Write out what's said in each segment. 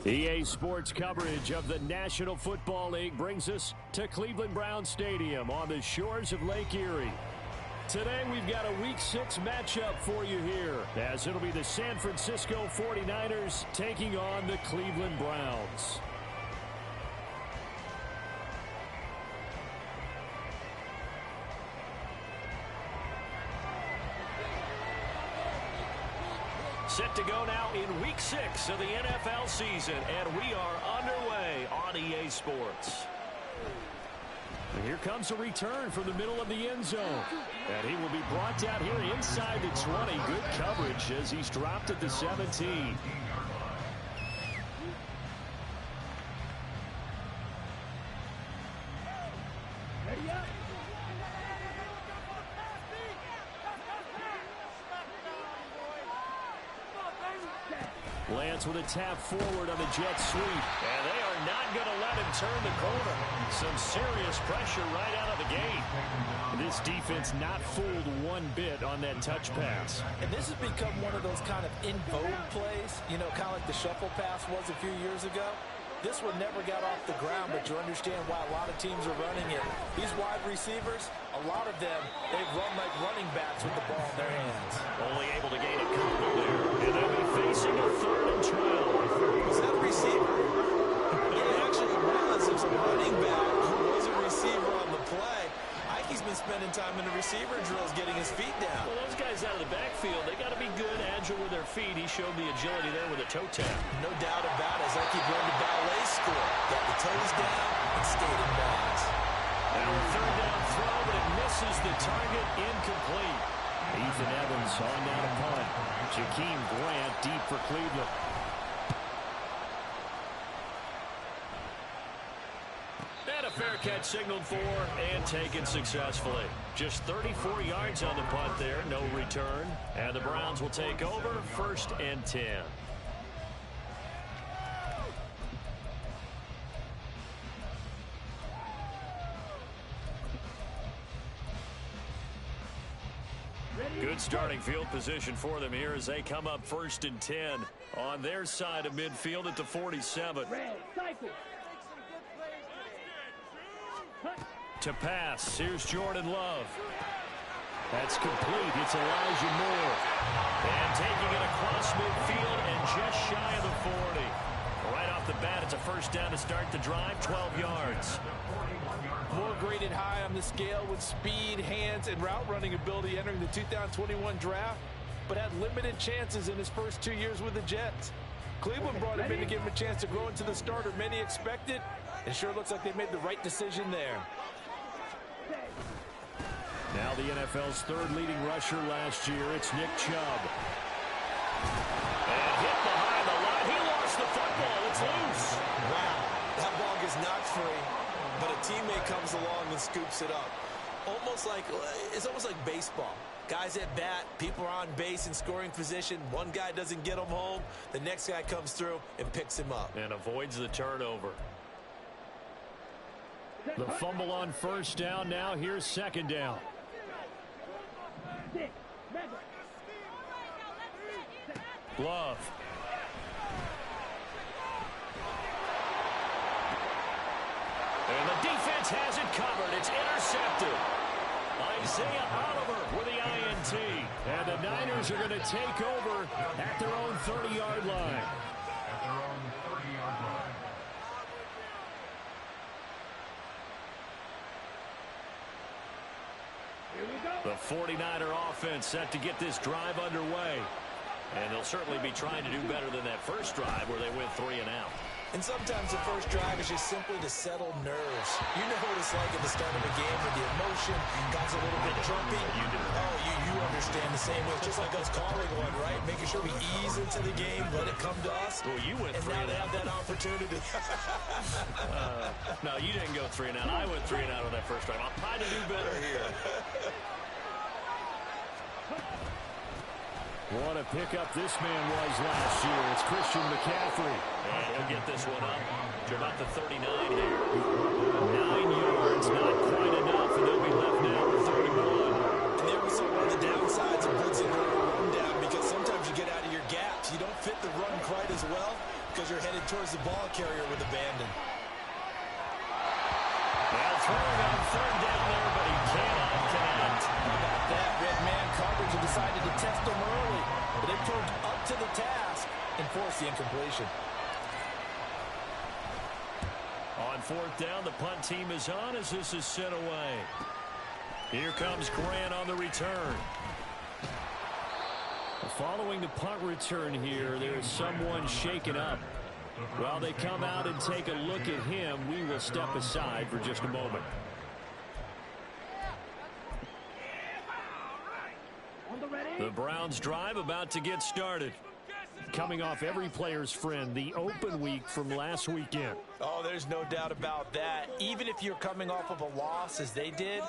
EA Sports coverage of the National Football League brings us to Cleveland Browns Stadium on the shores of Lake Erie. Today we've got a Week 6 matchup for you here, as it'll be the San Francisco 49ers taking on the Cleveland Browns. Set to go now in Week 6 of the NFL season, and we are underway on EA Sports. And here comes a return from the middle of the end zone. And he will be brought down here inside the 20. Good coverage as he's dropped at the 17. Lance with a tap forward on the jet sweep. And they are not going to let him turn the corner. Some serious pressure right out of the gate. This defense not fooled one bit on that touch pass. And this has become one of those kind of in vogue plays, you know, kind of like the shuffle pass was a few years ago. This one never got off the ground, but you understand why a lot of teams are running it. These wide receivers, a lot of them, they've run like running backs with the ball in their hands. Only able to gain a couple there. And they'll be facing a 3rd and 12. Was that a receiver? Yeah, actually it was. It was a running back who was a receiver on the play. He's been spending time in the receiver drills getting his feet down. Well, those guys out of the backfield, they got to be good, agile with their feet. He showed the agility there with a toe tap. No doubt about it. It's like he learned a ballet score. Got the toes down and stayed in bounds. Now a 3rd down throw, but it misses the target, incomplete. Ethan Evans on down to punt. Jakeem Grant deep for Cleveland. And a fair catch signaled for and taken successfully. Just 34 yards on the punt there, no return. And the Browns will take over, 1st and 10. Good starting field position for them here as they come up 1st and 10 on their side of midfield at the 47. To pass, here's Jordan Love. That's complete. It's Elijah Moore. And taking it across midfield and just shy of the 40. Right off the bat, it's a 1st down to start the drive, 12 yards. Moore graded high on the scale with speed, hands, and route running ability entering the 2021 draft, but had limited chances in his first 2 years with the Jets. Cleveland brought him in to give him a chance to grow into the starter many expected. It sure looks like they made the right decision there. Now the NFL's 3rd leading rusher last year, it's Nick Chubb. And hit behind the line. He lost the football. It's loose. Wow, that ball gets knocked free, but a teammate comes along and scoops it up. It's almost like baseball. Guys at bat, people are on base in scoring position. One guy doesn't get him home. The next guy comes through and picks him up. And avoids the turnover. The fumble on 1st down. Now here's 2nd down. Love. And the defense has it covered. It's intercepted. Isaiah Oliver with the INT. And the Niners are going to take over at their own 30-yard line. The 49er offense set to get this drive underway. And they'll certainly be trying to do better than that first drive where they went 3 and out. And sometimes the first drive is just simply to settle nerves. You know what it's like at the start of a game with the emotion, guys a little bit jumpy. You do. Oh, you understand the same way. It's just like us calling one, right? Making sure we ease into the game, let it come to us. Well, you went 3 and now they out. have that opportunity. No, you didn't go 3 and out. I went 3 and out on that first drive. I'll try to do better here. What a pickup this man was last year. It's Christian McCaffrey. And he'll get this one up to about the 39 here. 9 yards, not quite enough, and they'll be left now with 31. And there was one of the downsides of blitzing or a run down, because sometimes you get out of your gaps. You don't fit the run quite as well because you're headed towards the throwing on third down there, but he cannot connect. How about that? Red man coverage and decided to test him early, but they proved up to the task and forced the incompletion. On fourth down, the punt team is on as this is sent away. Here comes Grant on the return. Following the punt return here, there is someone shaken up. While they come out and take a look at him, we will step aside for just a moment. The Browns drive about to get started. Coming off every player's friend, the open week from last weekend. Oh, there's no doubt about that. Even if you're coming off of a loss as they did,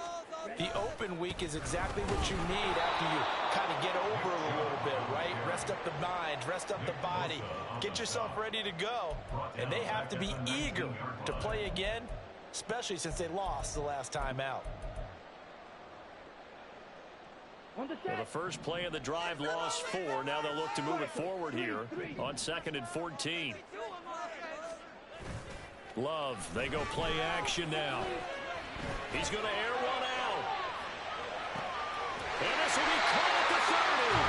the open week is exactly what you need after you kind of get over it a little bit, right? Rest up the mind, rest up the body, get yourself ready to go. And they have to be eager to play again, especially since they lost the last time out. Well, the first play of the drive lost 4. Now they'll look to move it forward here on 2nd and 14. Love, they go play action now. He's going to air one out. And this will be caught at the 30.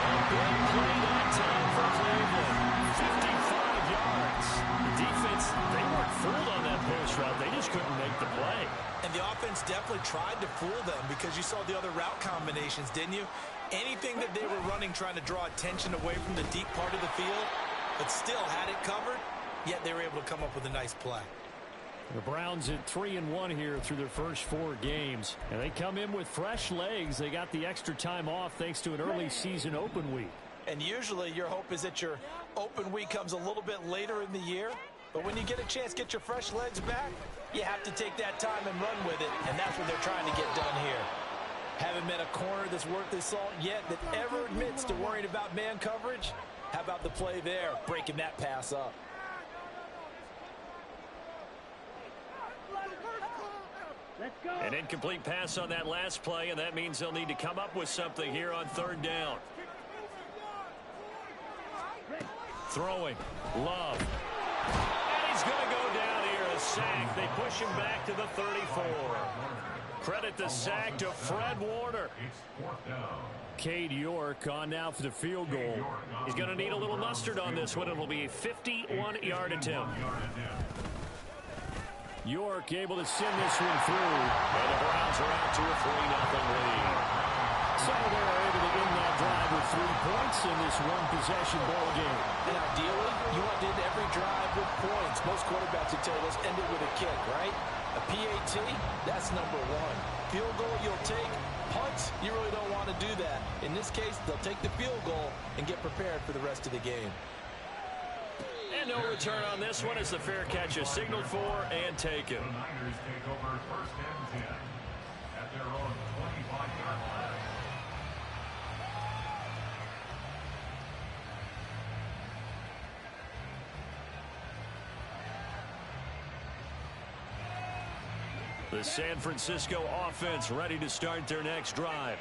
A big play that time for Cleveland. 55 yards. The defense, they weren't fooled on that post route. They just couldn't make the play. And the offense definitely tried to fool them because you saw the other route combinations, didn't you? Anything that they were running trying to draw attention away from the deep part of the field, but still had it covered, yet they were able to come up with a nice play. The Browns at 3-1 here through their first 4 games. And they come in with fresh legs. They got the extra time off thanks to an early season open week. And usually your hope is that your open week comes a little bit later in the year. But when you get a chance to get your fresh legs back, you have to take that time and run with it. And that's what they're trying to get done here. Haven't met a corner that's worth their salt yet that ever admits to worrying about man coverage. How about the play there, breaking that pass up? An incomplete pass on that last play, and that means they'll need to come up with something here on 3rd down. Throwing. Love. And he's going to go down here, a sack. They push him back to the 34. Credit the sack to Fred Warner. Cade York on now for the field goal. He's going to need a little mustard on this one. It'll be a 51-yard attempt. York able to send this one through. And the Browns are out to a 3-0 lead. So they're able to end that drive with 3 points in this one-possession ball game. And ideally, you want to end every drive with points. Most quarterbacks would tell us end it with a kick, right? A PAT, that's number 1. Field goal you'll take. Punts, you really don't want to do that. In this case, they'll take the field goal and get prepared for the rest of the game. And no return on this one as the fair catch is signaled for and taken. The Niners take over 1st and 10 at their own 25-yard line. The San Francisco offense ready to start their next drive.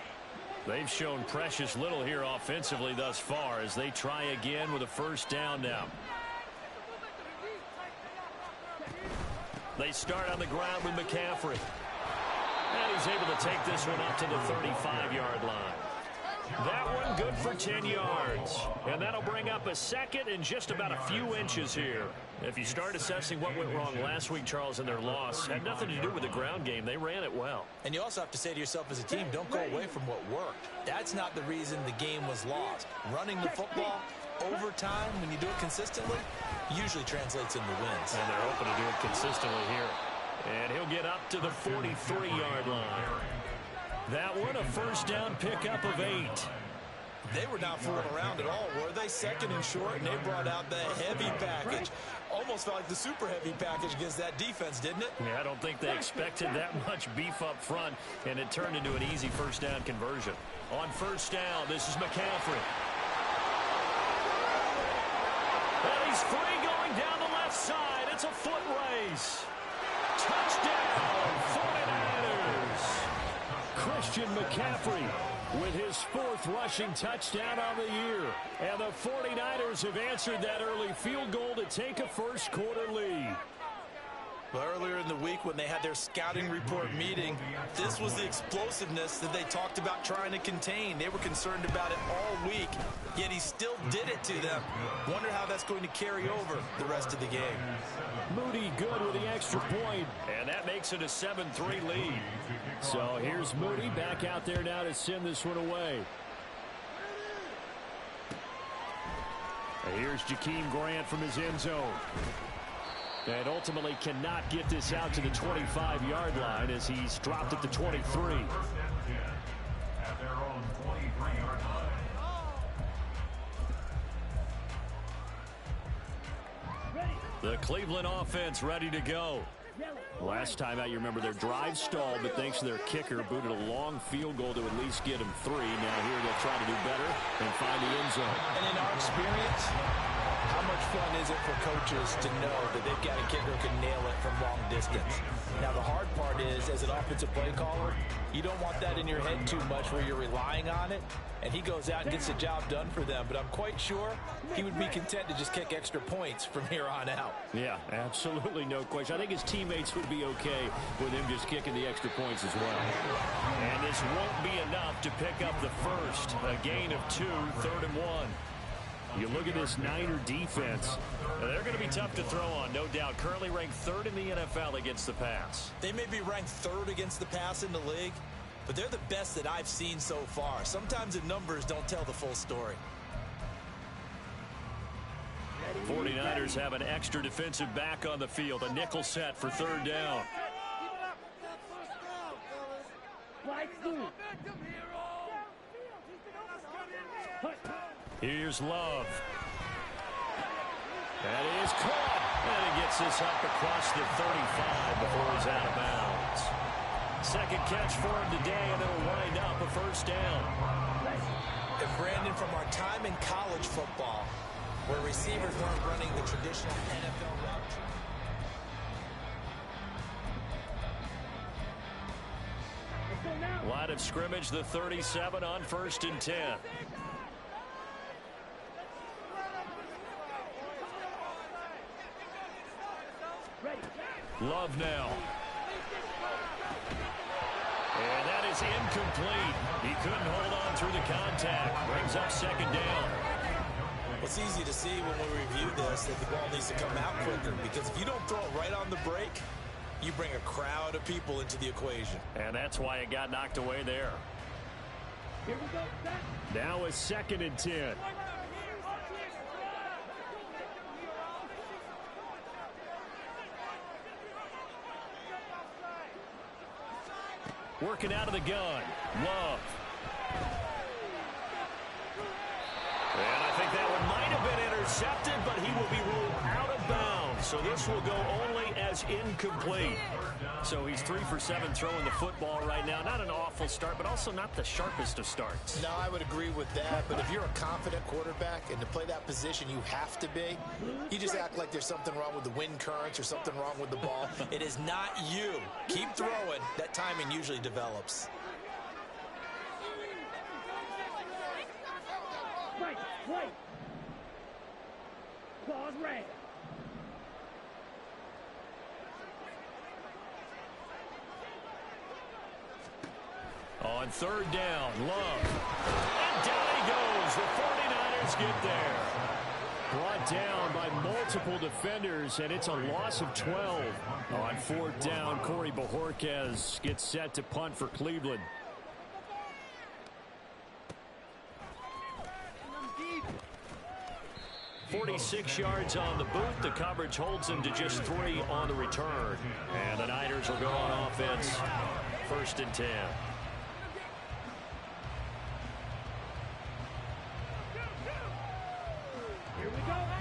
They've shown precious little here offensively thus far as they try again with a 1st down now. They start on the ground with McCaffrey. And he's able to take this one up to the 35-yard line. That one good for 10 yards. And that'll bring up a 2nd and just about a few inches here. If you start assessing what went wrong last week, Charles, in their loss, had nothing to do with the ground game. They ran it well. And you also have to say to yourself as a team, don't go away from what worked. That's not the reason the game was lost. Running the football over time, when you do it consistently, usually translates into wins. And they're hoping to do it consistently here. And he'll get up to the 43-yard line. That one, a 1st down pickup of 8. They were not fooling around at all, were they? 2nd and short, and they brought out the heavy package. Almost felt like the super heavy package against that defense, didn't it? Yeah, I don't think they expected that much beef up front, and it turned into an easy 1st down conversion. On 1st down, this is McCaffrey. And he's free going down the left side. It's a foot race. Touchdown, 49ers. Christian McCaffrey with his 4th rushing touchdown on the year. And the 49ers have answered that early field goal to take a 1st quarter lead. But earlier in the week when they had their scouting report meeting, this was the explosiveness that they talked about trying to contain. They were concerned about it all week, yet he still did it to them. Wonder how that's going to carry over the rest of the game. Moody good with the extra point, and that makes it a 7-3 lead. So here's Moody back out there now to send this one away. And here's Jakeem Grant from his end zone. And ultimately cannot get this out to the 25-yard line as he's dropped at the 23. At their own 23-yard line. The Cleveland offense ready to go. Last time out, you remember their drive stalled, but thanks to their kicker, booted a long field goal to at least get them 3. Now here they'll try to do better and find the end zone. And in our experience, how much fun is it for coaches to know that they've got a kicker who can nail it from long distance? Now, the hard part is, as an offensive play caller, you don't want that in your head too much where you're relying on it, and he goes out and gets the job done for them. But I'm quite sure he would be content to just kick extra points from here on out. Yeah, absolutely no question. I think his teammates would be okay with him just kicking the extra points as well. And this won't be enough to pick up the first. A gain of 2, 3rd and 1. You look at this Niner defense. They're going to be tough to throw on, no doubt. Currently ranked 3rd in the NFL against the pass. They may be ranked 3rd against the pass in the league, but they're the best that I've seen so far. Sometimes the numbers don't tell the full story. 49ers have an extra defensive back on the field. A nickel set for 3rd down. Here's Love. That is caught. And he gets this up across the 35 before he's out of bounds. Second catch for him today, and it'll wind up a 1st down. And Brandon, from our time in college football, where receivers weren't running the traditional NFL route. Line of scrimmage, the 37 on 1st and 10. Love now. And that is incomplete. He couldn't hold on through the contact. Brings up 2nd down. It's easy to see when we review this that the ball needs to come out quicker, because if you don't throw it right on the break, you bring a crowd of people into the equation. And that's why it got knocked away there. Now a 2nd and 10. Working out of the gun. Love. And I think that one might have been intercepted, but he will be ruled out of bounds. So this will go only as incomplete. So he's 3 for 7 throwing the football right now. Not an awful start, but also not the sharpest of starts. No, I would agree with that. But if you're a confident quarterback and to play that position you have to be, you just act like there's something wrong with the wind currents or something wrong with the ball. It is not you. Keep throwing. That timing usually develops. Wait. Ball's red. On 3rd down, Love. And down he goes. The 49ers get there. Brought down by multiple defenders, and it's a loss of 12. On 4th down, Corey Bojorquez gets set to punt for Cleveland. 46 yards on the boot. The coverage holds him to just 3 on the return. And the Niners will go on offense. 1st and 10.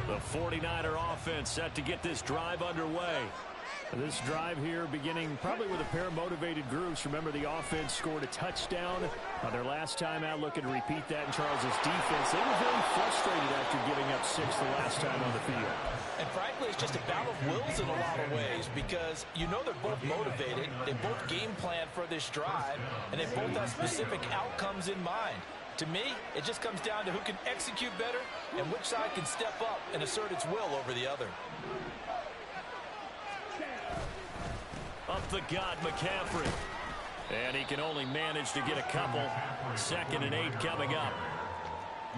The 49er offense set to get this drive underway. This drive here beginning probably with a pair of motivated groups. Remember, the offense scored a touchdown on their last time out, looking to repeat that in Charles's defense. They were very frustrated after giving up 6 the last time on the field. And frankly, it's just a battle of wills in a lot of ways, because you know they're both motivated, they both game plan for this drive, and they both have specific outcomes in mind. To me, it just comes down to who can execute better and which side can step up and assert its will over the other. the God, McCaffrey. And he can only manage to get a couple. 2nd and 8 coming up.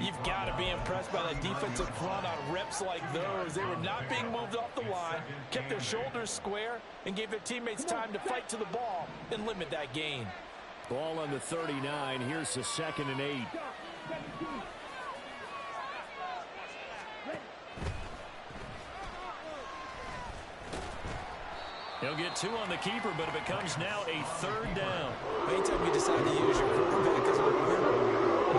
You've got to be impressed by that defensive front on reps like those. They were not being moved off the line, kept their shoulders square, and gave their teammates time to fight to the ball and limit that gain. Ball on the 39. Here's the 2nd and 8. He'll get 2 on the keeper, but it becomes now a 3rd down. Anytime you decide to use your quarterback as a runner,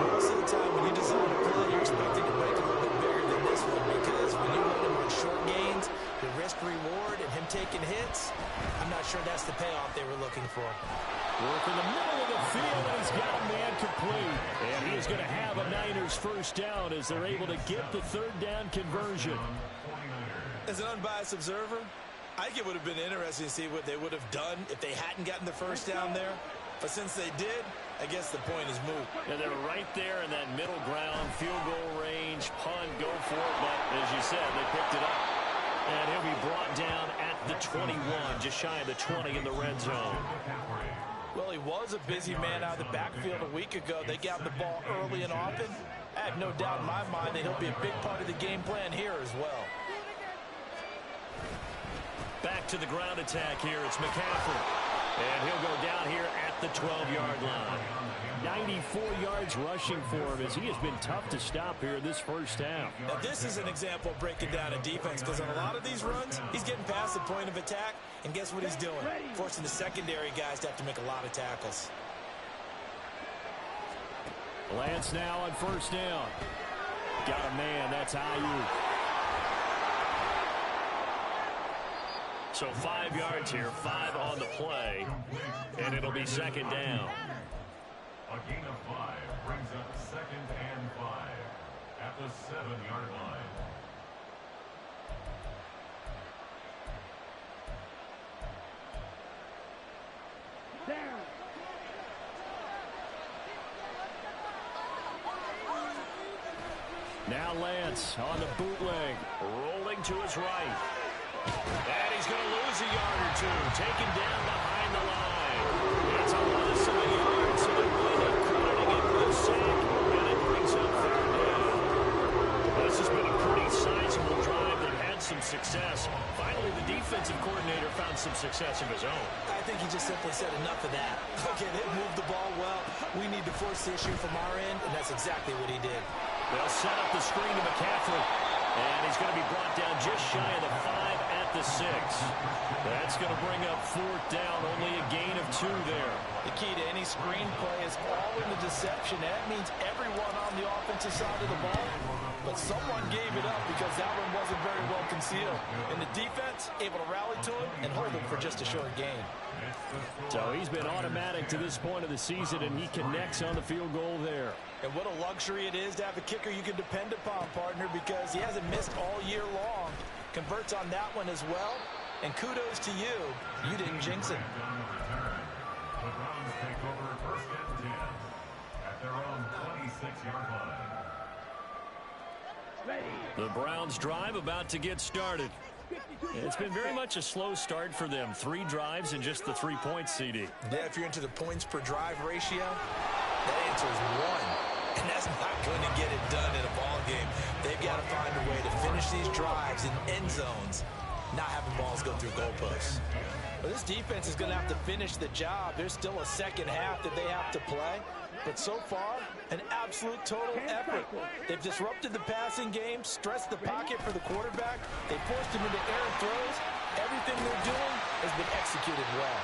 most of the time when you design a play, you're expecting to break a little bit bigger than this one, because when you run him on short gains, the risk-reward and him taking hits, I'm not sure that's the payoff they were looking for. Work in the middle of the field, and he's got a man complete. And he's going to have a Niners first down as they're able to get the 3rd down conversion. As an unbiased observer, I think it would have been interesting to see what they would have done if they hadn't gotten the first down there. But since they did, I guess the point is moot. And they're right there in that middle ground, field goal range, punt, go for it. But as you said, they picked it up. And he'll be brought down at the 21, just shy of the 20 in the red zone. Well, he was a busy man out of the backfield a week ago. They got the ball early and often. I have no doubt in my mind that he'll be a big part of the game plan here as well. Back to the ground attack here. It's McCaffrey. And he'll go down here at the 12-yard line. 94 yards rushing for him as he has been tough to stop here this first half. Now, this is an example of breaking down a defense, because on a lot of these runs, he's getting past the point of attack, and guess what he's doing? Forcing the secondary guys to have to make a lot of tackles. Lance now on first down. Got a man. That's Ayuk. So 5 yards here, 5 on the play, and it'll be 2nd down. A gain of 5 brings up 2nd and 5 at the 7-yard line. Down. Now Lance on the bootleg, rolling to his right. And he's going to lose a yard or 2, taken down behind the line. It's a loss of a yard, so they're really crediting it with a sack, and it brings up 3rd down. This has been a pretty sizable drive that had some success. Finally, the defensive coordinator found some success of his own. I think he just simply said enough of that. Okay, they moved the ball well. We need to force the issue from our end, and that's exactly what he did. They'll set up the screen to McCaffrey, and he's going to be brought down just shy of the 5 at the 6. That's going to bring up 4th down, only a gain of 2 there. The key to any screen play is all in the deception. That means everyone on the offensive side of the ball, but someone gave it up because that one wasn't very well concealed. And the defense able to rally to it and hold it for just a short gain. So he's been automatic to this point of the season, and he connects on the field goal there. And what a luxury it is to have a kicker you can depend upon, partner, because he hasn't missed all year long. Converts on that one as well. And kudos to you. You didn't jinx it. The Browns take over 1st and 10 at their own 26-yard line. Ready. The Browns drive about to get started. It's been very much a slow start for them. 3 drives and just the 3 points, CD. Yeah, if you're into the points per drive ratio, that answer is 1. And that's not going to get it done in a ball game. They've got to find a way to finish these drives in end zones, not having balls go through goalposts. Well, this defense is going to have to finish the job. There's still a second half that they have to play. But so far, an absolute total effort. They've disrupted the passing game, stressed the pocket for the quarterback. They forced him into errant throws. Everything they're doing has been executed well.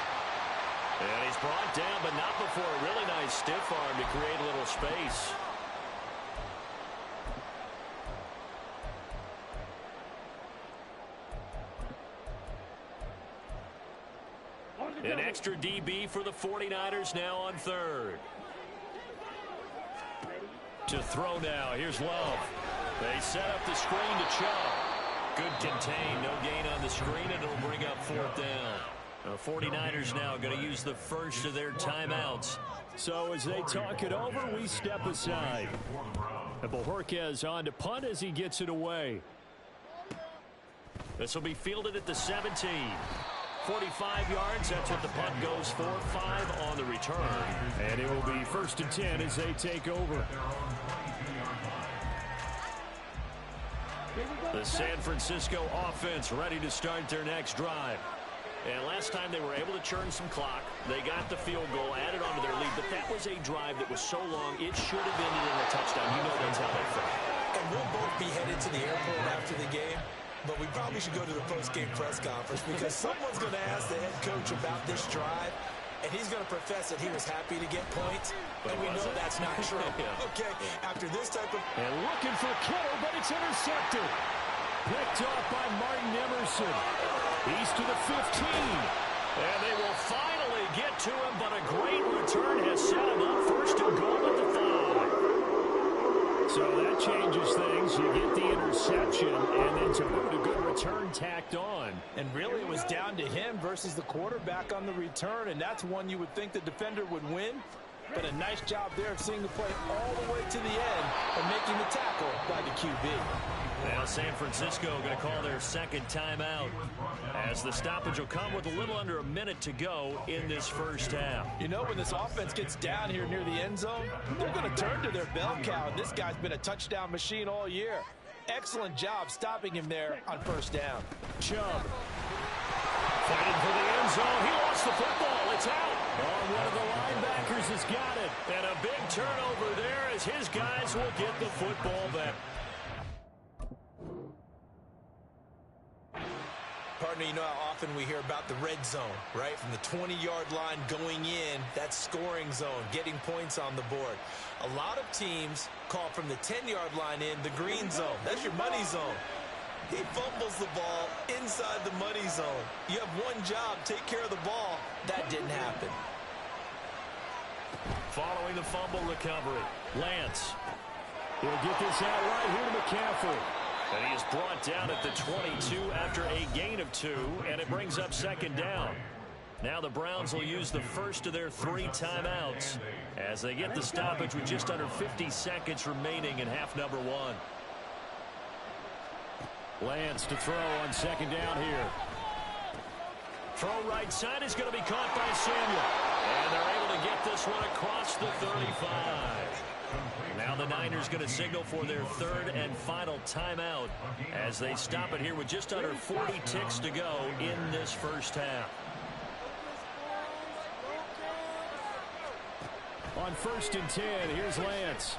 And he's brought down, but not before a really nice stiff arm to create a little space. An extra DB for the 49ers now on 3rd. To throw now. Here's Love. They set up the screen to Chubb. Good contain. No gain on the screen, and it'll bring up 4th down. The 49ers now going to use the first of their timeouts. So as they talk it over, we step aside. And Bojorquez on to punt as he gets it away. This will be fielded at the 17. 45 yards. That's what the punt goes for. 5 on the return. And it will be 1st and 10 as they take over. The San Francisco offense ready to start their next drive. And last time they were able to churn some clock. They got the field goal, added onto their lead. But that was a drive that was so long, it should have ended in a touchdown. You know that's how they felt. And we'll both be headed to the airport after the game. But we probably should go to the post-game press conference because someone's going to ask the head coach about this drive. And he's going to profess that he was happy to get points. And we know that's not true. Okay, after this type of... And looking for Kittle, but it's intercepted. Picked off by Martin Emerson. He's to the 15. And they will finally get to him, but a great return has set him up. 1st and goal at the 5. So that changes things. You get the interception, and then to boot, a good return tacked on. And really, it was down to him versus the quarterback on the return, and that's one you would think the defender would win. But a nice job there of seeing the play all the way to the end and making the tackle by the QB. Now San Francisco going to call their 2nd timeout as the stoppage will come with a little under a minute to go in this 1st half. You know, when this offense gets down here near the end zone, they're going to turn to their bell cow. And this guy's been a touchdown machine all year. Excellent job stopping him there on 1st down. Chubb fighting for the end zone. He lost the football. It's out. Oh, one of the linebackers has got it. And a big turnover there as his guys will get the football back. Partner, you know how often we hear about the red zone, right? From the 20-yard line going in, that scoring zone, getting points on the board. A lot of teams call from the 10-yard line in the green zone. That's your money zone. He fumbles the ball inside the money zone. You have one job, take care of the ball. That didn't happen. Following the fumble recovery, Lance. He'll get this out right here to McCaffrey. And he is brought down at the 22 after a gain of 2, and it brings up 2nd down. Now the Browns will use the first of their 3 timeouts as they get the stoppage with just under 50 seconds remaining in half number 1. Lance to throw on 2nd down here. Throw right side is going to be caught by Samuel. And they're able to get this one across the 35. Now the Niners going to signal for their 3rd and final timeout as they stop it here with just under 40 ticks to go in this 1st half. On 1st and 10, here's Lance.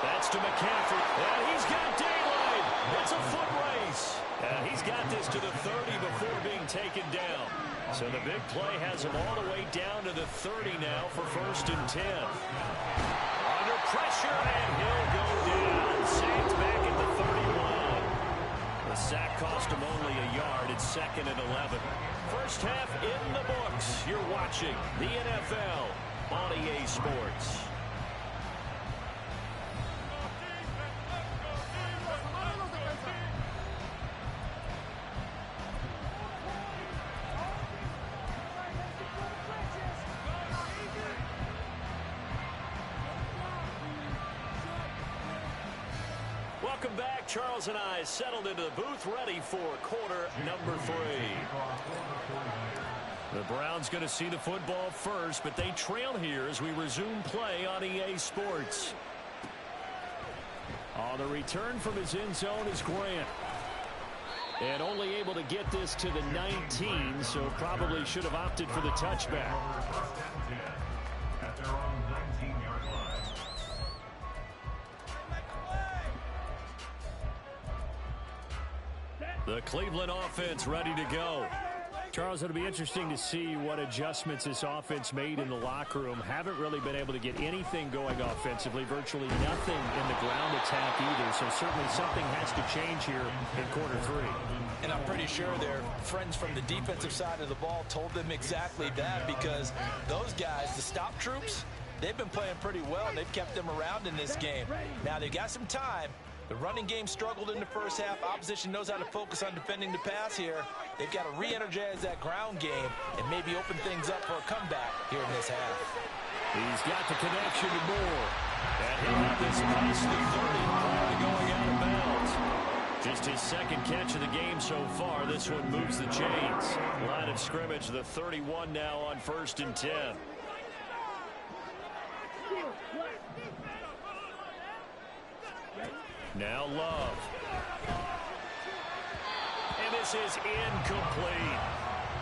That's to McCaffrey, and he's got daylight. It's a foot race, and he's got this to the 30 before being taken down. So the big play has him all the way down to the 30 now for 1st and 10. Under pressure, and he'll go down. Saints back at the 31. The sack cost him only a yard. It's 2nd and 11. 1st half in the books. You're watching the NFL on EA Sports. Welcome back. Charles and I settled into the booth ready for quarter number 3. The Browns going to see the football first, but they trail here as we resume play on EA Sports. On the return from his end zone is Grant. And only able to get this to the 19, so probably should have opted for the touchback. At their own 19-yard line. The Cleveland offense ready to go. Charles, it'll be interesting to see what adjustments this offense made in the locker room. Haven't really been able to get anything going offensively, virtually nothing in the ground attack either. So certainly something has to change here in quarter 3. And I'm pretty sure their friends from the defensive side of the ball told them exactly that, because those guys, the stop troops, they've been playing pretty well, and they've kept them around in this game. Now, they've got some time. The running game struggled in the first half. Opposition knows how to focus on defending the pass here. They've got to re-energize that ground game and maybe open things up for a comeback here in this half. He's got the connection to Moore. And he'll have this past the 30 prior to going out of bounds. Just his second catch of the game so far. This one moves the chains. Line of scrimmage, the 31 now on 1st and 10. Now Love. And this is incomplete.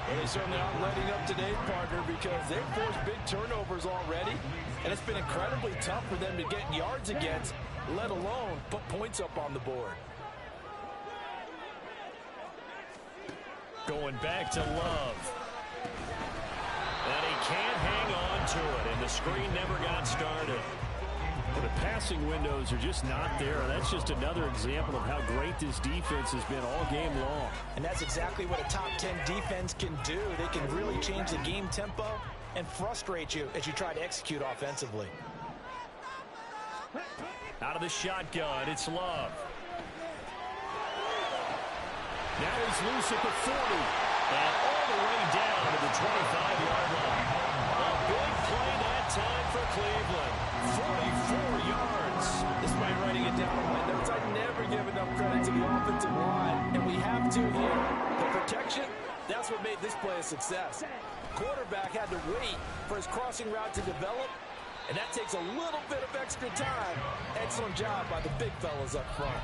Well, they certainly aren't letting up today, partner, because they've forced big turnovers already, and it's been incredibly tough for them to get yards against, let alone put points up on the board. Going back to Love. And he can't hang on to it, and the screen never got started. Well, the passing windows are just not there, and that's just another example of how great this defense has been all game long. And that's exactly what a top 10 defense can do. They can really change the game tempo and frustrate you as you try to execute offensively. Out of the shotgun, it's Love. Now he's loose at the 40, and all the way down to the 25-yard line. A big play that time for Cleveland. 44 yards. Despite writing it down on my notes, I never give enough credit to the offensive line, and we have to here. The protection, that's what made this play a success. Quarterback had to wait for his crossing route to develop, and that takes a little bit of extra time. Excellent job by the big fellas up front.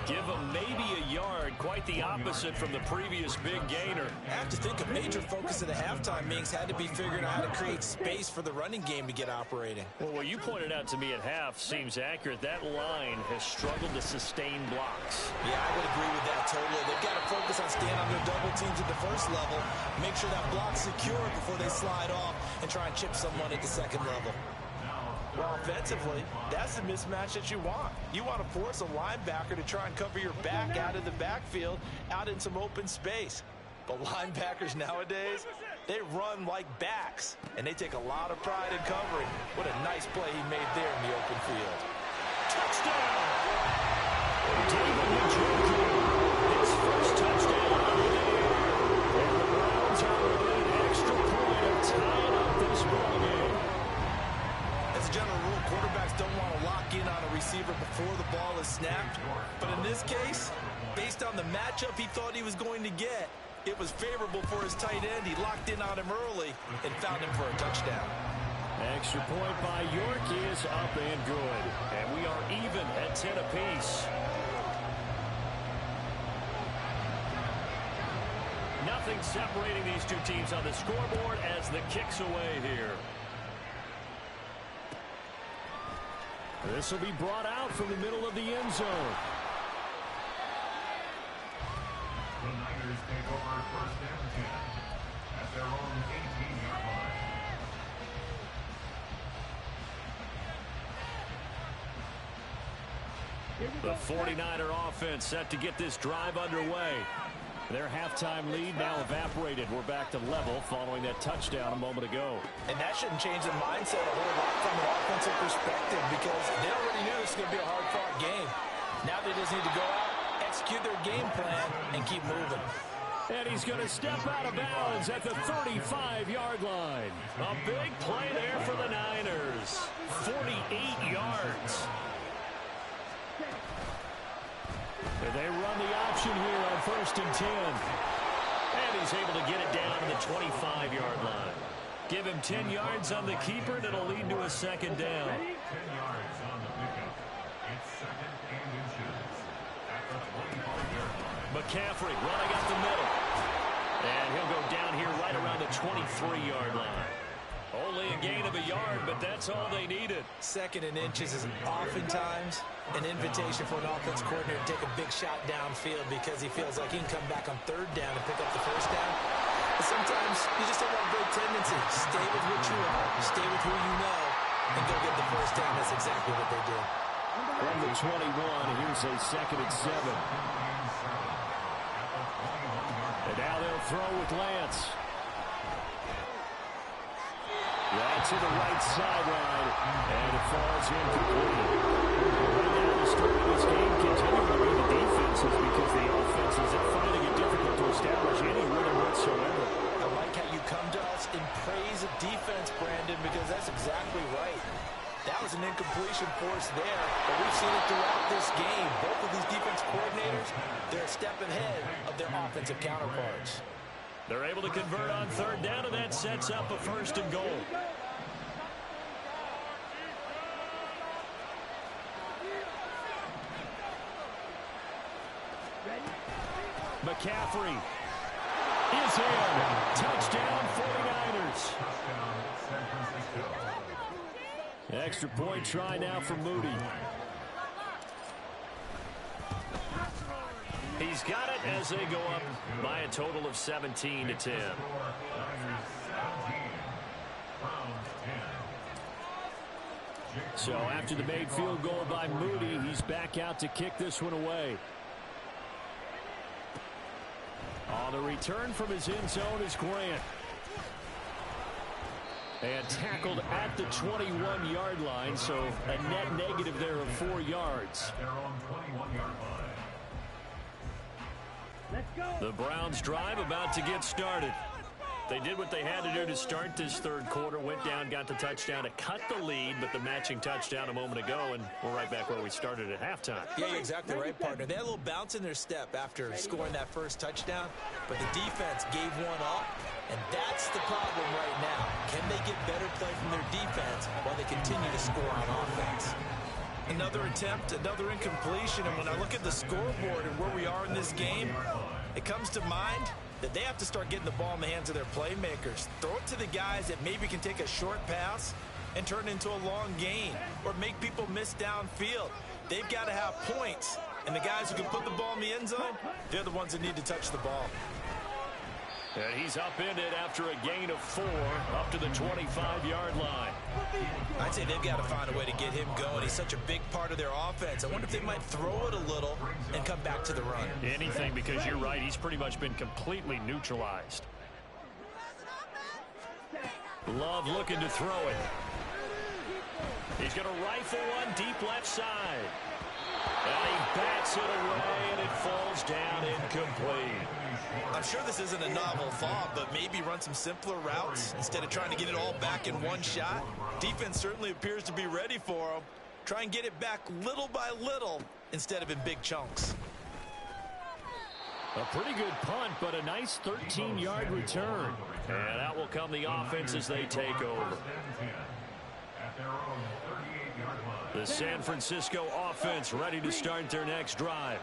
Give him maybe a yard, quite the opposite from the previous big gainer. I have to think a major focus of the halftime meetings had to be figuring out how to create space for the running game to get operating. Well, what you pointed out to me at half seems accurate. That line has struggled to sustain blocks. Yeah, I would agree with that totally. They've got to focus on staying on their double teams at the first level, make sure that block's secure before they slide off and try and chip someone at the second level. Well, offensively, that's the mismatch that you want. You want to force a linebacker to try and cover your back out of the backfield, out in some open space. But linebackers nowadays, they run like backs, and they take a lot of pride in covering. What a nice play he made there in the open field. Touchdown! David Njoku, his first touchdown of the day. And the Browns are within an extra point of tying up this ball game. As a general rule, quarterbacks don't want to lock in on a receiver before the ball is snapped. But in this case, based on the matchup he thought he was going to get, it was favorable for his tight end. He locked in on him early and found him for a touchdown. Extra point by York is up and good. And we are even at 10 apiece. Nothing separating these two teams on the scoreboard as the kick's away here. This will be brought out from the middle of the end zone. The Niners take over 1st and 10 at their own 18-yard line. The 49er offense set to get this drive underway. Their halftime lead now evaporated. We're back to level following that touchdown a moment ago. And that shouldn't change the mindset a whole lot from an offensive perspective because they already knew this was going to be a hard-fought game. Now they just need to go out, execute their game plan, and keep moving. And he's going to step out of bounds at the 35-yard line. A big play there for the Niners. 48 yards. And they run the option here on 1st and 10. And he's able to get it down to the 25-yard line. Give him 10 yards on the keeper, and it'll lead to a second down. 10 yards on the pickup. It's 2nd and inches at the 25-yard line. McCaffrey running up the middle. And he'll go down here right around the 23-yard line. Only a gain of a yard, but that's all they needed. 2nd and inches is oftentimes an invitation for an offense coordinator to take a big shot downfield because he feels like he can come back on 3rd down and pick up the 1st down. But sometimes you just have that great tendency. Stay with what you are, stay with who you know, and go get the 1st down. That's exactly what they did. From the 21, here's a 2nd and 7. And now they'll throw with Lance. Yeah, to the right sideline, and it falls incomplete. Right now, the story of this game continuing to be the defenses because the offenses are finding it difficult to establish any rhythm whatsoever. I like how you come to us and praise a defense, Brandon, because that's exactly right. That was an incomplete separation force there, but we've seen it throughout this game. Both of these defense coordinators, they're a step ahead of their offensive counterparts. They're able to convert on third down, and that sets up a 1st and goal. McCaffrey is in. Touchdown, 49ers. Extra point try now for Moody. He's got it as they go up by a total of 17-10. So after the made field goal by Moody, he's back out to kick this one away. On the return from his end zone is Grant. And tackled at the 21-yard line, so a net negative there of 4 yards. The Browns drive about to get started. They did what they had to do to start this third quarter, went down, got the touchdown to cut the lead, but the matching touchdown a moment ago, and we're right back where we started at halftime. Yeah, you're exactly right, partner. They had a little bounce in their step after scoring that first touchdown, but the defense gave one up, and that's the problem right now. Can they get better play from their defense while they continue to score on offense? Another attempt, another incompletion, and when I look at the scoreboard and where we are in this game, it comes to mind that they have to start getting the ball in the hands of their playmakers. Throw it to the guys that maybe can take a short pass and turn it into a long gain or make people miss downfield. They've got to have points, and the guys who can put the ball in the end zone, they're the ones that need to touch the ball. And he's upended after a gain of 4 up to the 25-yard line. I'd say they've got to find a way to get him going. He's such a big part of their offense. I wonder if they might throw it a little and come back to the run. Anything, because you're right. He's pretty much been completely neutralized. Love looking to throw it. He's going to rifle one deep left side. And he bats it away, and it falls down incomplete. I'm sure this isn't a novel thought, but maybe run some simpler routes instead of trying to get it all back in one shot. Defense certainly appears to be ready for him. Try and get it back little by little instead of in big chunks. A pretty good punt, but a nice 13-yard return. And out will come the offense as they take over. The San Francisco offense ready to start their next drive.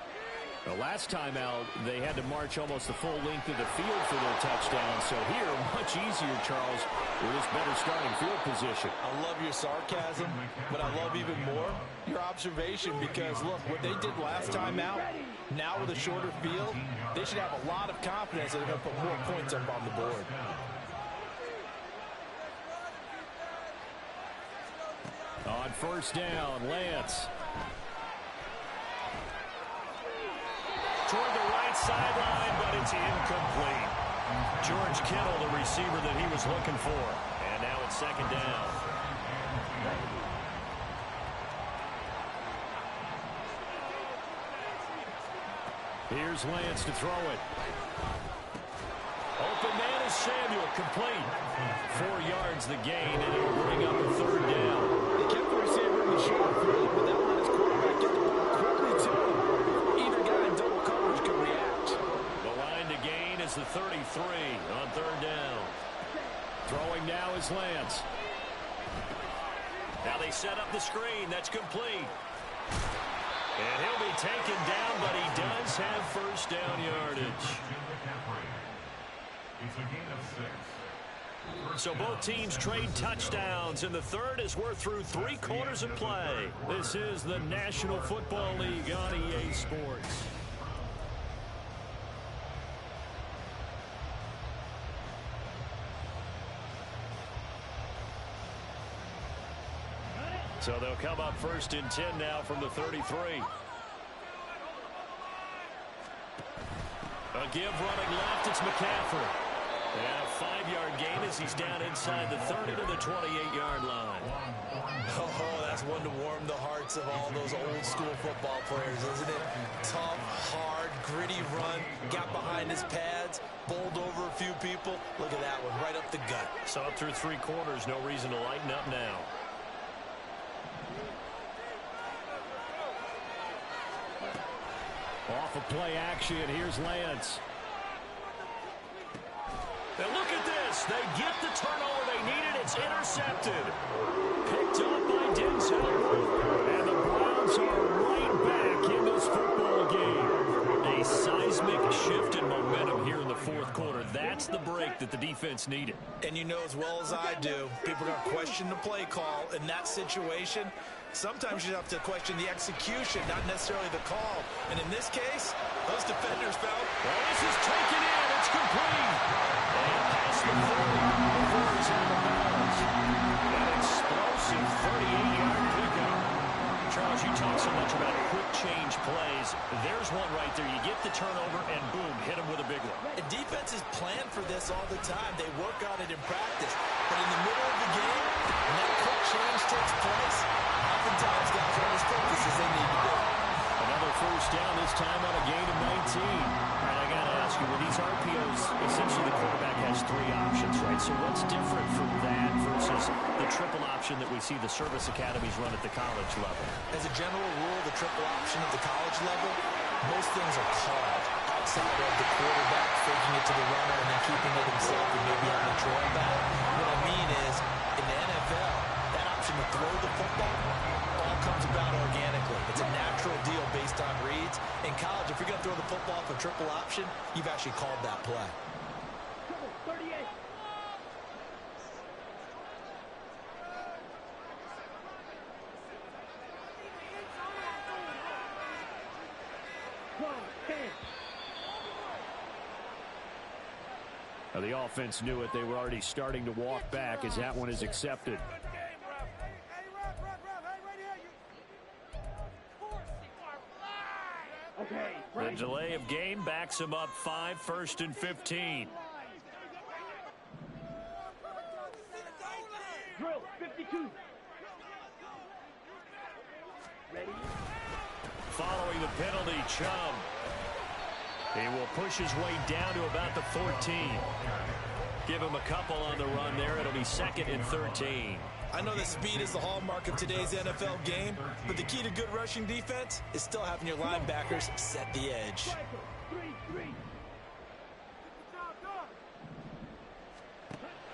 The last time out, they had to march almost the full length of the field for their touchdown. So here, much easier, Charles, with this better starting field position. I love your sarcasm, but I love even more your observation because, look, what they did last time out, now with a shorter field, they should have a lot of confidence that they're going to put more points up on the board. On first down, Lance. Toward the right sideline, but it's incomplete. George Kittle, the receiver that he was looking for. And now it's second down. Here's Lance to throw it. Open man is Samuel, complete. 4 yards the gain, and it'll bring up a third down. They kept the receiver in the short field, but that let his quarterback get the ball quickly to him. Either guy in double coverage can react. The line to gain is the 33 on third down. Throwing now is Lance. Now they set up the screen. That's complete. And he'll be taken down, but he does have first down yardage. It's a gain of 6. So both teams trade touchdowns, and the third as we're through 3 quarters of play. This is the National Football League on EA Sports. So they'll come up first and 10 now from the 33. A give running left, it's McCaffrey. And a 5-yard gain as he's down inside the 30 to the 28-yard line. Oh, that's one to warm the hearts of all those old school football players, isn't it? Tough, hard, gritty run, got behind his pads, bowled over a few people. Look at that one, right up the gut. So up through 3 quarters, no reason to lighten up now. off of play action. Here's Lance. And look at this. They get the turnover they needed. It's intercepted. Picked up by Denzel. And the Browns are right back in this football game. A seismic shift in momentum here in the fourth quarter. That's the break that the defense needed. And you know as well as I do, people are going to question the play call in that situation. Sometimes you have to question the execution, not necessarily the call. And in this case, those defenders felt, well, this is taken in. It's complete. And past the 40 before he's out of bounds. An explosive 38-yard pickup. Charles, you talk so much about quick change plays. There's one right there. You get the turnover, and boom, hit him with a big one. And defenses plan for this all the time. They work on it in practice. But in the middle of the game, when that quick change takes place, oftentimes guys aren't as focused as they need to be. Another first down, this time on a gain of 19. All right, I got to ask you, with these RPOs, essentially the quarterback has three options, right? So what's different from that versus the triple option that we see the service academies run at the college level? As a general rule, the triple option at the college level, most things are called outside of the quarterback faking it to the runner and then keeping it himself and maybe having a trail back. What I mean is, in the NFL, that option to throw the football all comes about organically. It's a natural deal based on reads. In college, if you're going to throw the football for triple option, you've actually called that play. 38. Now, the offense knew it. They were already starting to walk back as that one is accepted. The delay of game backs him up 5, 1st and 15. Drill 52. Ready? Following the penalty, Chubb. He will push his way down to about the 14. Give him a couple on the run there. It'll be 2nd and 13. I know that speed is the hallmark of today's NFL game, but the key to good rushing defense is still having your linebackers set the edge. 3-3.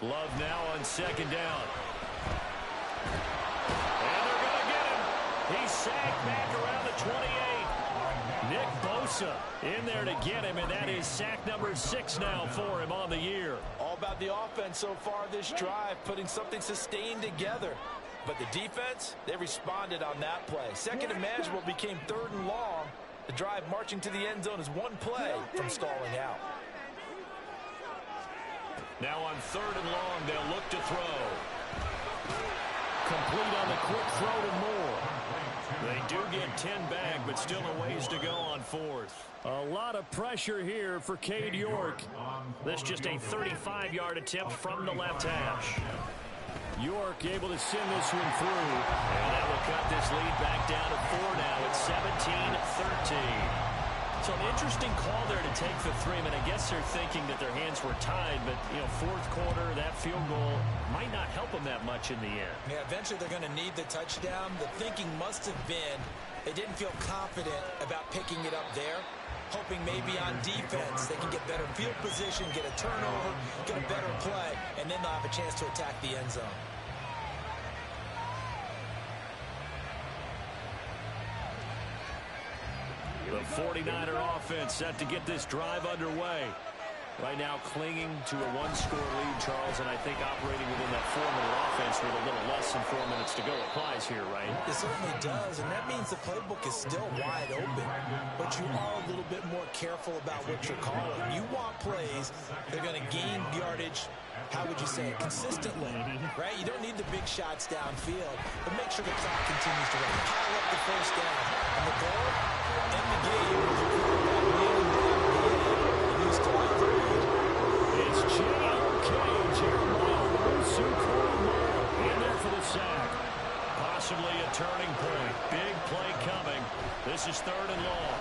Love now on 2nd down. And they're going to get him. He's sacked back around the 28. Nick Bosa in there to get him, and that is sack number 6 now for him on the year. All about the offense so far this drive, putting something sustained together. But the defense, they responded on that play. 2nd and manageable became 3rd and long. The drive marching to the end zone is one play from stalling out. Now on 3rd and long, they'll look to throw. Complete on the quick throw to Moore. They do get 10 back, but still a ways to go on 4th. A lot of pressure here for Cade York. This just a 35-yard attempt from the left hash. York able to send this one through. And that will cut this lead back down to 4 now. It's 17-13. So an interesting call there to take the 3. I mean, I guess they're thinking that their hands were tied, but, you know, 4th quarter, that field goal might not help them that much in the end. Yeah, eventually they're going to need the touchdown. The thinking must have been they didn't feel confident about picking it up there, hoping maybe on defense they can get better field position, get a turnover, get a better play, and then they'll have a chance to attack the end zone. The 49er offense set to get this drive underway. Right now clinging to a 1-score lead, Charles, and I think operating within that 4-minute offense with a little less than 4 minutes to go applies here, right? It certainly does, and that means the playbook is still wide open, but you are a little bit more careful about what you're calling. You want plays that are going to gain yardage, how would you say it, consistently, right? You don't need the big shots downfield, but make sure the clock continues to run. Pile up the first down. And the goal, end the game with your quarterback kneeling down at the end and use clock to lead. It's J.O.K. Jeremiah in there for the sack. Possibly a turning point. Big play coming. This is 3rd and long.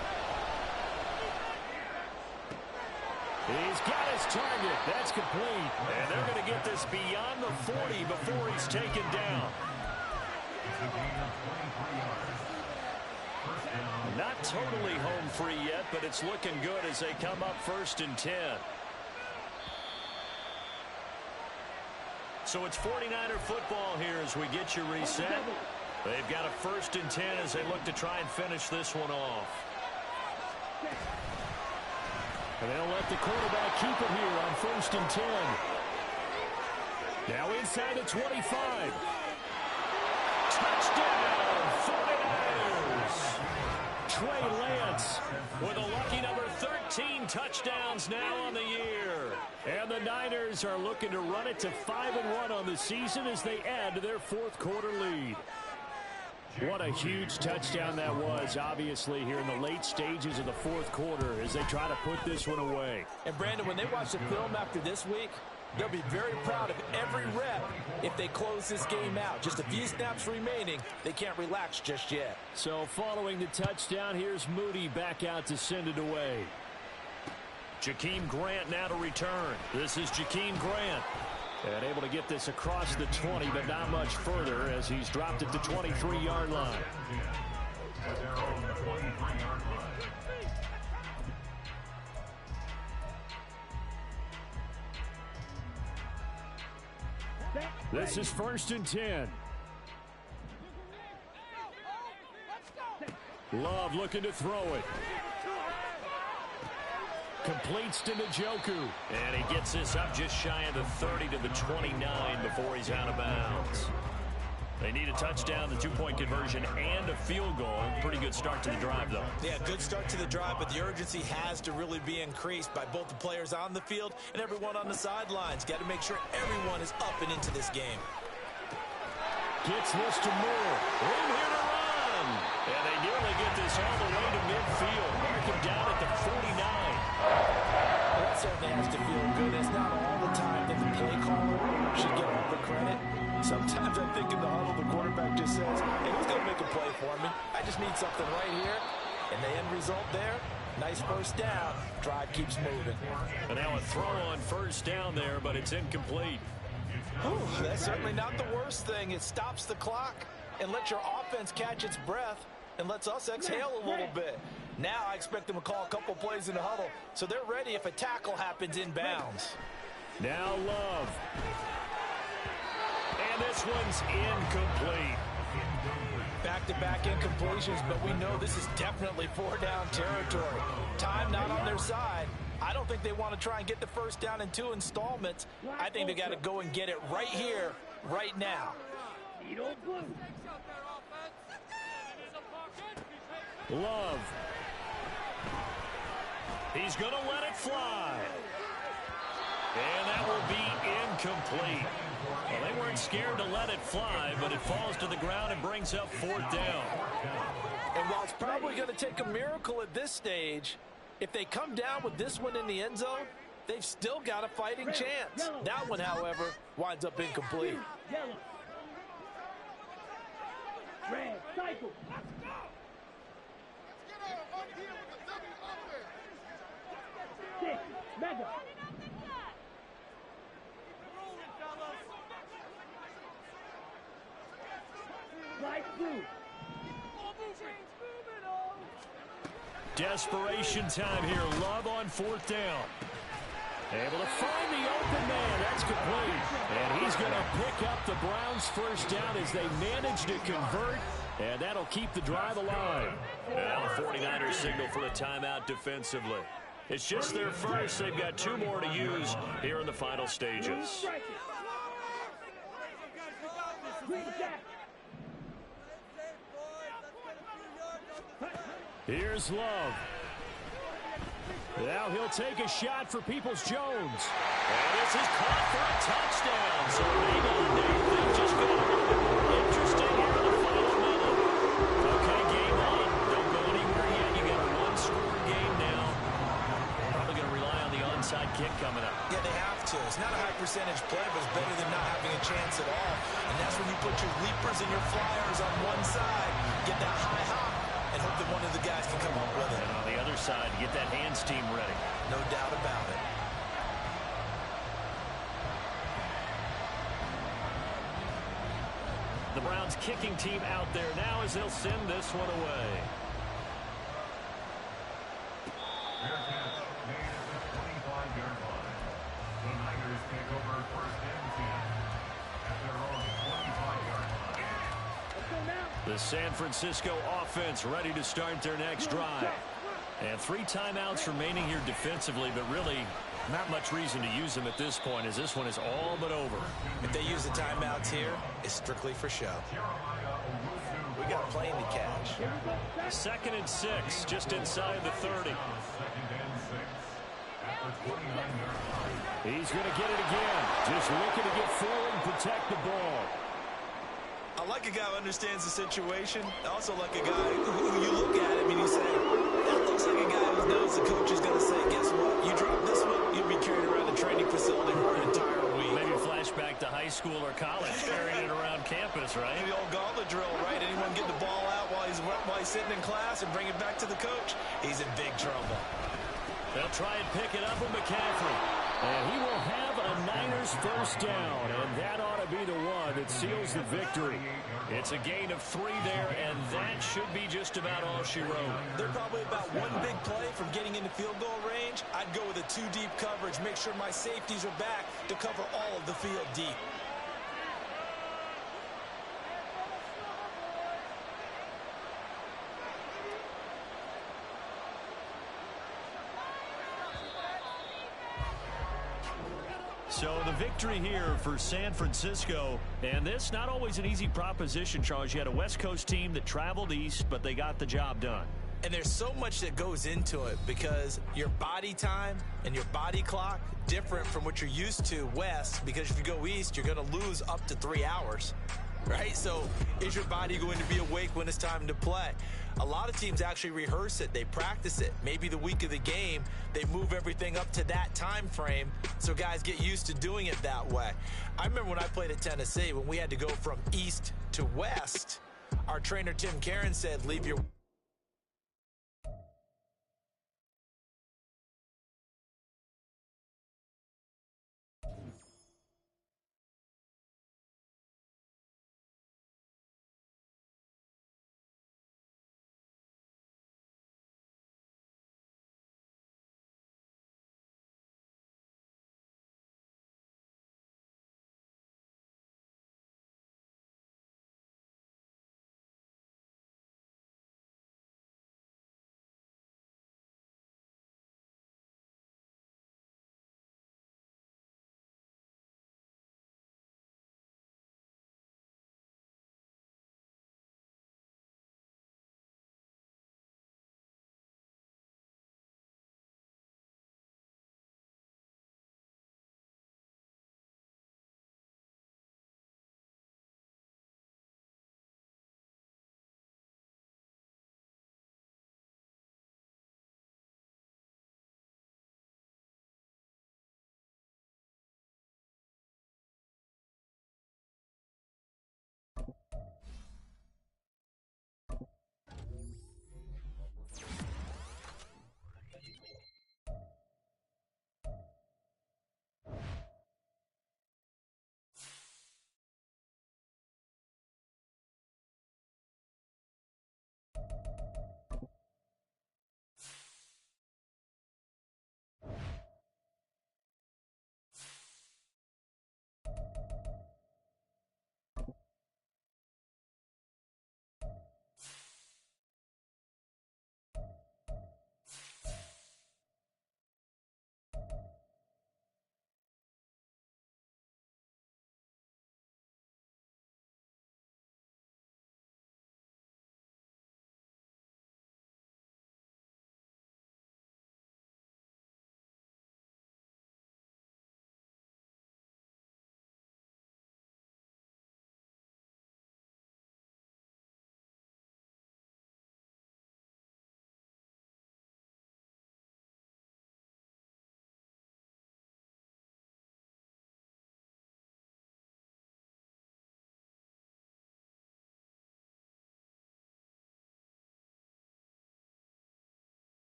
He's got his target. That's complete. And they're going to get this beyond the 40 before he's taken down. Not totally home free yet, but it's looking good as they come up 1st and 10. So it's 49er football here as we get you reset. They've got a 1st and 10 as they look to try and finish this one off. And they'll let the quarterback keep it here on 1st and 10. Now inside the 25. Touchdown, 49ers! Trey Lance with a lucky number 13 touchdowns now on the year. And the Niners are looking to run it to 5-1 on the season as they add to their 4th quarter lead. What a huge touchdown that was, obviously, here in the late stages of the 4th quarter as they try to put this one away. And, Brandon, when they watch the film after this week, they'll be very proud of every rep if they close this game out. Just a few snaps remaining. They can't relax just yet. So following the touchdown, here's Moody back out to send it away. Jakeem Grant now to return. This is Jakeem Grant. And able to get this across the 20, but not much further as he's dropped at the 23-yard line. This is 1st and 10. Love looking to throw it. Completes to Njoku. And he gets this up just shy of the 30 to the 29 before he's out of bounds. They need a touchdown, the 2-point conversion, and a field goal. Pretty good start to the drive, though. Yeah, good start to the drive, but the urgency has to really be increased by both the players on the field and everyone on the sidelines. Got to make sure everyone is up and into this game. Gets this to Moore. Room here to run. And they nearly get this all the way to midfield. Mark him down at the 49. Well, that certainly has to feel good. It's not all the time that the play caller should get all the credit. Sometimes I think in the huddle, the quarterback just says, hey, who's going to make a play for me? I just need something right here. And the end result there, nice first down. Drive keeps moving. And now a throw on 1st down there, but it's incomplete. Ooh, that's certainly not the worst thing. It stops the clock and lets your offense catch its breath and lets us exhale a little bit. Now I expect them to call a couple plays in the huddle, so they're ready if a tackle happens inbounds. Now Love. And this one's incomplete. Back-to-back incompletions, but we know this is definitely 4-down territory. Time not on their side. I don't think they want to try and get the 1st down in 2 installments. I think they got to go and get it right here, right now. Love. He's going to let it fly. And that will be incomplete. Well, they weren't scared to let it fly, but it falls to the ground and brings up 4th down. And while it's probably going to take a miracle at this stage, if they come down with this one in the end zone, they've still got a fighting chance. That one, however, winds up incomplete. Red, cycle. Six, mega. Slide through. Desperation time here. Love on 4th down. Able to find the open man. That's complete. And he's going to pick up the Browns' 1st down as they manage to convert. And that'll keep the drive alive. Now the 49ers signal for a timeout defensively. It's just their first. They've got 2 more to use here in the final stages. Here's Love. Now he'll take a shot for Peoples-Jones. And this is caught for a touchdown. So maybe things just got a little bit more interesting here in the final minute. Okay, game on. Don't go anywhere yet. You got a 1-score game now. Probably going to rely on the onside kick coming up. Yeah, they have to. It's not a high percentage play, but it's better than not having a chance at all. And that's when you put your leapers and your flyers on one side, get that high hop, and hope that one of the guys can come up with it. And on the other side, get that hands team ready. No doubt about it. The Browns kicking team out there now as they'll send this one away. The San Francisco offense ready to start their next drive. And 3 timeouts remaining here defensively, but really not much reason to use them at this point, as this one is all but over. If they use the timeouts here, it's strictly for show. We got plenty to cash. 2nd and 6, just inside the 30. He's going to get it again. Just looking to get forward and protect the ball. I like a guy who understands the situation. I also like a guy who you look at him and you say, that looks like a guy who knows the coach is going to say, guess what? You drop this one, you'll be carried around the training facility for an entire week. Maybe flashback to high school or college, carrying it around campus, right? The old gauntlet drill, right? Anyone get the ball out while he's sitting in class and bring it back to the coach? He's in big trouble. They'll try and pick it up with McCaffrey. And he will have a Niners first down, and that ought to be the one that seals the victory. It's a gain of 3 there, and that should be just about all she wrote. They're probably about one big play from getting into field goal range. I'd go with a 2-deep coverage, make sure my safeties are back to cover all of the field deep. So the victory here for San Francisco, and this not always an easy proposition, Charles. You had a West Coast team that traveled east, but they got the job done. And there's so much that goes into it because your body time and your body clock different from what you're used to west, because if you go east, you're going to lose up to 3 hours, right? So is your body going to be awake when it's time to play? A lot of teams actually rehearse it. They practice it. Maybe the week of the game, they move everything up to that time frame so guys get used to doing it that way. I remember when I played at Tennessee, when we had to go from east to west, our trainer Tim Karen said, leave your